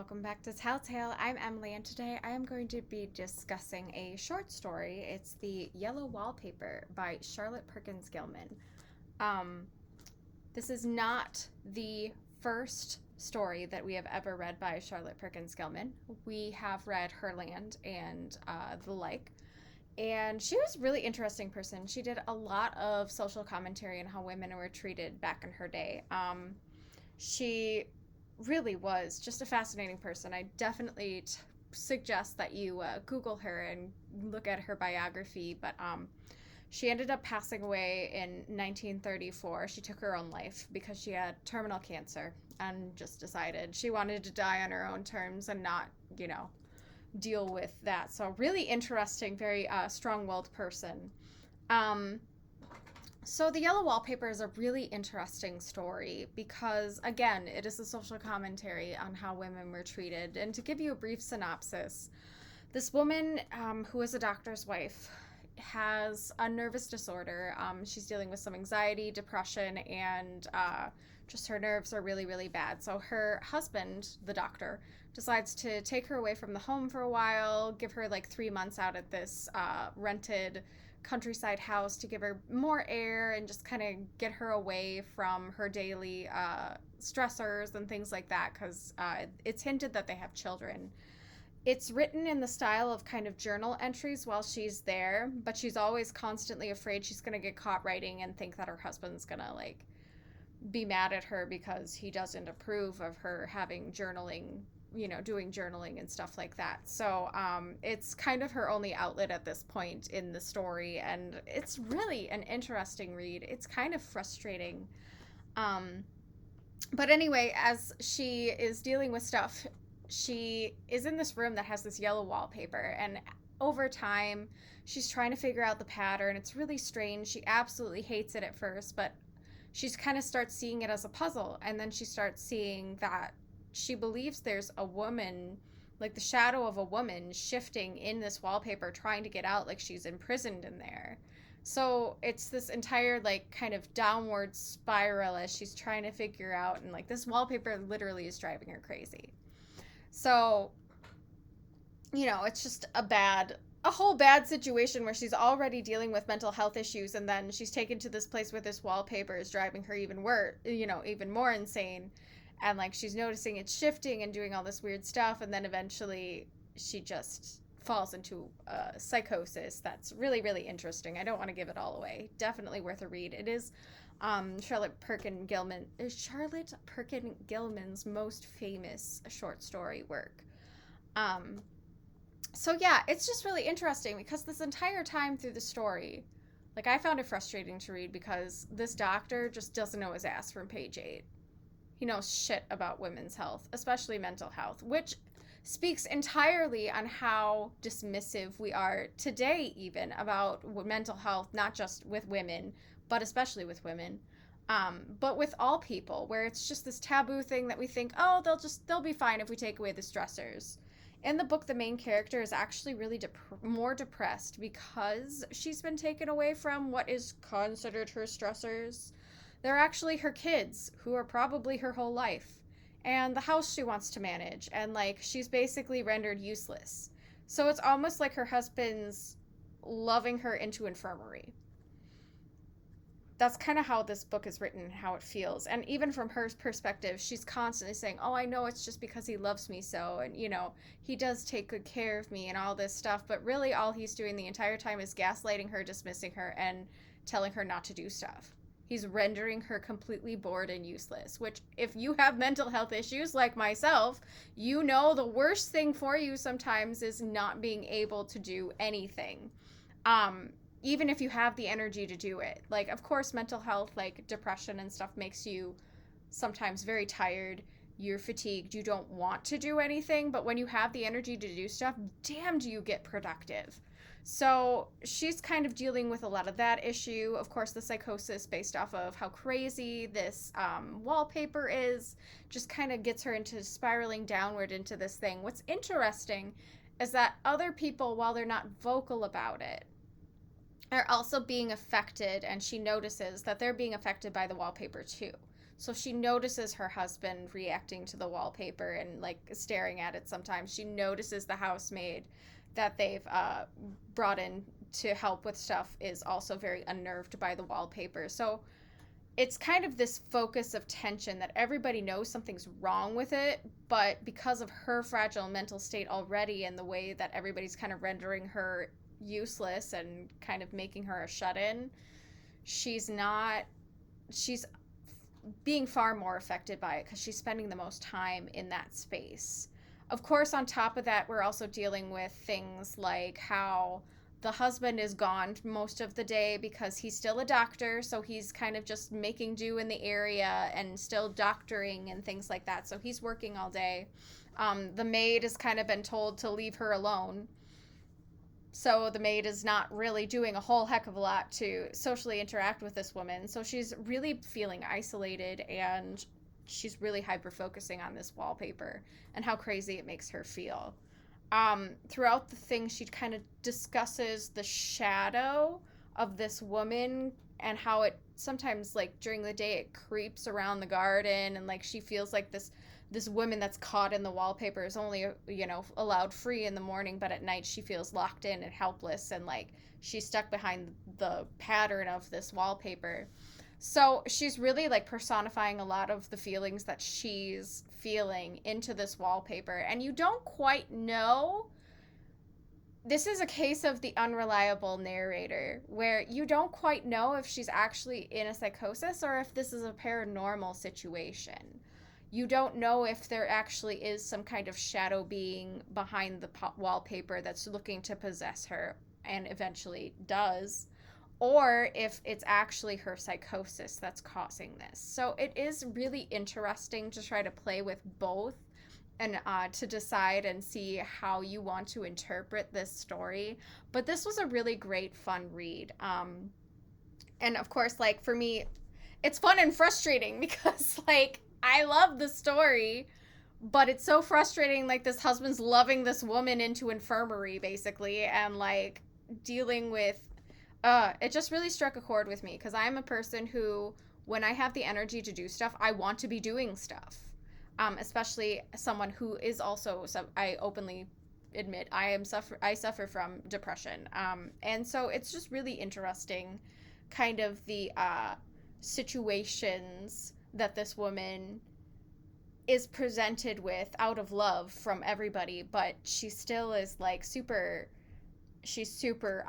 welcome back to Telltale. I'm Emily, and today I am going to be discussing a short story. It's The Yellow Wallpaper by Charlotte Perkins Gilman. Um, this is not the first story that we have ever read by Charlotte Perkins Gilman. We have read Herland and the like. And she was a really interesting person. She did a lot of social commentary on how women were treated back in her day. She really was just a fascinating person. I definitely suggest that you Google her and look at her biography. But she ended up passing away in 1934. She took her own life because she had terminal cancer and just decided she wanted to die on her own terms and not, deal with that. So really interesting, very strong-willed person. Um, so The Yellow Wallpaper is a really interesting story because, again, it is a social commentary on how women were treated. And to give you a brief synopsis, this woman, who is a doctor's wife, has a nervous disorder. She's dealing with some anxiety, depression, and just her nerves are really, really bad. So her husband, the doctor, decides to take her away from the home for a while, give her like 3 months out at this rented countryside house to give her more air and just kind of get her away from her daily stressors and things like that, because it's hinted that they have children. It's written in the style of kind of journal entries while she's there, but she's always constantly afraid she's going to get caught writing and think that her husband's going to like be mad at her because he doesn't approve of her having journaling, doing journaling and stuff like that. So it's kind of her only outlet at this point in the story, and it's really an interesting read. It's kind of frustrating. But anyway, as she is dealing with stuff, she is in this room that has this yellow wallpaper, and over time she's trying to figure out the pattern. It's really strange. She absolutely hates it at first, but she's kind of starts seeing it as a puzzle, and then she starts seeing that she believes there's a woman, like the shadow of a woman, shifting in this wallpaper, trying to get out, like she's imprisoned in there. So it's this entire like kind of downward spiral as she's trying to figure out, and like this wallpaper literally is driving her crazy. So, it's just a whole bad situation where she's already dealing with mental health issues, and then she's taken to this place where this wallpaper is driving her even worse, even more insane. And like she's noticing it's shifting and doing all this weird stuff, and then eventually she just falls into a psychosis that's really, really interesting. I don't want to give it all away. Definitely worth a read. It is Charlotte Perkins Gilman's most famous short story work. So yeah, it's just really interesting because this entire time through the story, like I found it frustrating to read because this doctor just doesn't know his ass from page 8. He knows shit about women's health, especially mental health, which speaks entirely on how dismissive we are today even about mental health, not just with women, but especially with women. But with all people, where it's just this taboo thing that we think, oh, they'll be fine if we take away the stressors. In the book, the main character is actually really more depressed because she's been taken away from what is considered her stressors. They're actually her kids, who are probably her whole life, and the house she wants to manage, and like she's basically rendered useless. So it's almost like her husband's loving her into infirmary. That's kind of how this book is written and how it feels. And even from her perspective, she's constantly saying, oh, I know it's just because he loves me so, and he does take good care of me and all this stuff, but really all he's doing the entire time is gaslighting her, dismissing her, and telling her not to do stuff. He's rendering her completely bored and useless, which if you have mental health issues like myself, the worst thing for you sometimes is not being able to do anything. Even if you have the energy to do it. Like, of course, mental health, like depression and stuff, makes you sometimes very tired. You're fatigued. You don't want to do anything. But when you have the energy to do stuff, damn, do you get productive. So she's kind of dealing with a lot of that issue. Of course, the psychosis based off of how crazy this wallpaper is just kind of gets her into spiraling downward into this thing. What's interesting is that other people, while they're not vocal about it, are also being affected, and she notices that they're being affected by the wallpaper too. So she notices her husband reacting to the wallpaper and like staring at it sometimes. She notices the housemaid that they've brought in to help with stuff is also very unnerved by the wallpaper. So it's kind of this focus of tension that everybody knows something's wrong with it, but because of her fragile mental state already and the way that everybody's kind of rendering her useless and kind of making her a shut-in, she's not she's being far more affected by it because she's spending the most time in that space. Of course, on top of that, we're also dealing with things like how the husband is gone most of the day because he's still a doctor, so he's kind of just making do in the area and still doctoring and things like that. So he's working all day. The maid has kind of been told to leave her alone. So the maid is not really doing a whole heck of a lot to socially interact with this woman. So she's really feeling isolated, and she's really hyper focusing on this wallpaper and how crazy it makes her feel. Throughout the thing, she kind of discusses the shadow of this woman and how it sometimes, like during the day, it creeps around the garden, and like she feels like this woman that's caught in the wallpaper is only, allowed free in the morning, but at night she feels locked in and helpless, and like she's stuck behind the pattern of this wallpaper. So she's really like personifying a lot of the feelings that she's feeling into this wallpaper. And you don't quite know. This is a case of the unreliable narrator, where you don't quite know if she's actually in a psychosis or if this is a paranormal situation. You don't know if there actually is some kind of shadow being behind the wallpaper that's looking to possess her and eventually does, or if it's actually her psychosis that's causing this. So it is really interesting to try to play with both and to decide and see how you want to interpret this story. But this was a really great, fun read. And of course, like for me, it's fun and frustrating because like I love the story, but it's so frustrating. Like this husband's loving this woman into infirmary basically, and like dealing with it just really struck a chord with me because I'm a person who, when I have the energy to do stuff, I want to be doing stuff. Especially someone who is also, I openly admit I suffer from depression. And so it's just really interesting kind of the situations that this woman is presented with out of love from everybody, but she still is like she's super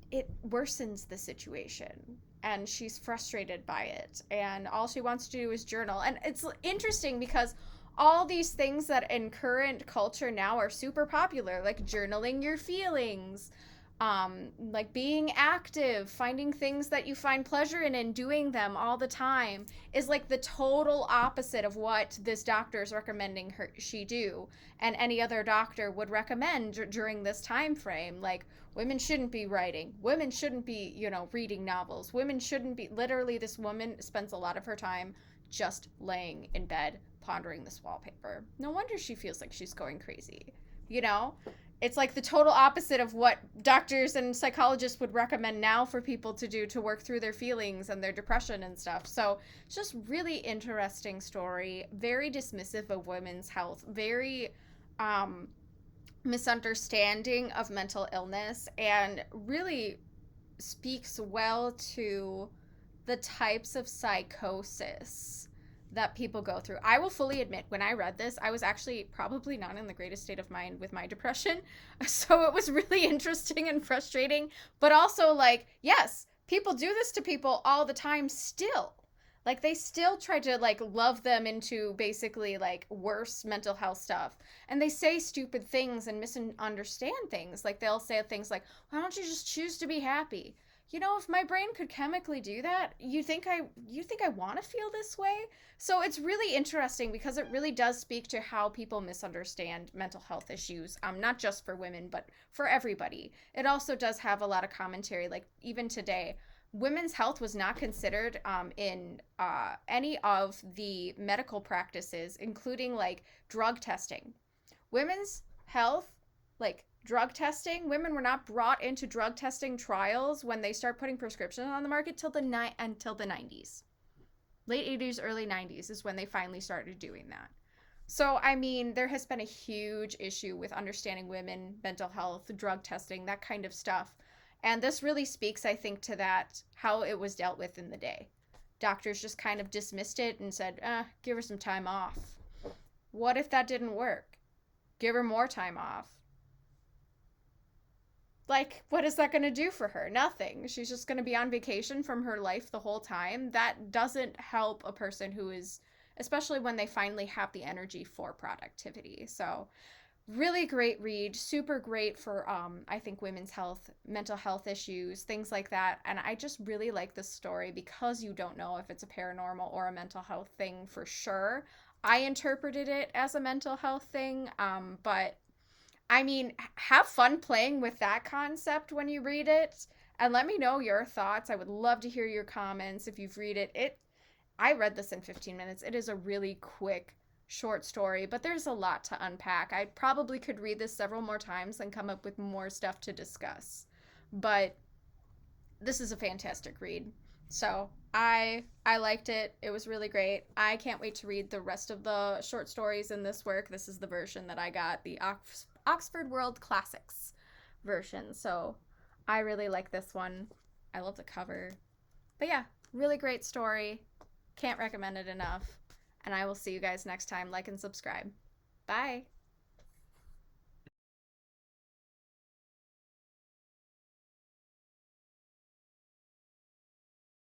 it worsens the situation, and she's frustrated by it, and all she wants to do is journal. And it's interesting because all these things that in current culture now are super popular, like journaling your feelings, like being active, finding things that you find pleasure in and doing them all the time, is like the total opposite of what this doctor is recommending she do, and any other doctor would recommend during this time frame. Like women shouldn't be writing, women shouldn't be reading novels, women shouldn't be. Literally, this woman spends a lot of her time just laying in bed pondering this wallpaper. No wonder she feels like she's going crazy. It's like the total opposite of what doctors and psychologists would recommend now for people to do to work through their feelings and their depression and stuff. So it's just really interesting story, very dismissive of women's health, very misunderstanding of mental illness, and really speaks well to the types of psychosis that people go through. I will fully admit, when I read this, I was actually probably not in the greatest state of mind with my depression. So it was really interesting and frustrating, but also like, yes, people do this to people all the time still. Like they still try to like love them into basically like worse mental health stuff. And they say stupid things and misunderstand things. Like they'll say things like, why don't you just choose to be happy? If my brain could chemically do that, you think I want to feel this way? So it's really interesting because it really does speak to how people misunderstand mental health issues, not just for women, but for everybody. It also does have a lot of commentary, like even today, women's health was not considered in any of the medical practices, including like drug testing. Women's health, like drug testing, women were not brought into drug testing trials when they start putting prescriptions on the market until the 90s. Late 80s, early 90s is when they finally started doing that. So, I mean, there has been a huge issue with understanding women, mental health, drug testing, that kind of stuff. And this really speaks, I think, to that, how it was dealt with in the day. Doctors just kind of dismissed it and said, give her some time off. What if that didn't work? Give her more time off. Like, what is that going to do for her? Nothing. She's just going to be on vacation from her life the whole time. That doesn't help a person who is, especially when they finally have the energy for productivity. So, really great read, super great for I think women's health, mental health issues, things like that. And I just really like this story because you don't know if it's a paranormal or a mental health thing for sure. I interpreted it as a mental health thing, but I mean, have fun playing with that concept when you read it, and let me know your thoughts. I would love to hear your comments if you've read it. I read this in 15 minutes. It is a really quick short story, but there's a lot to unpack. I probably could read this several more times and come up with more stuff to discuss. But this is a fantastic read. So, I liked it. It was really great. I can't wait to read the rest of the short stories in this work. This is the version that I got, the Oxford World Classics version. So, I really like this one. I love the cover. But yeah, really great story. Can't recommend it enough. And I will see you guys next time. Like and subscribe. Bye.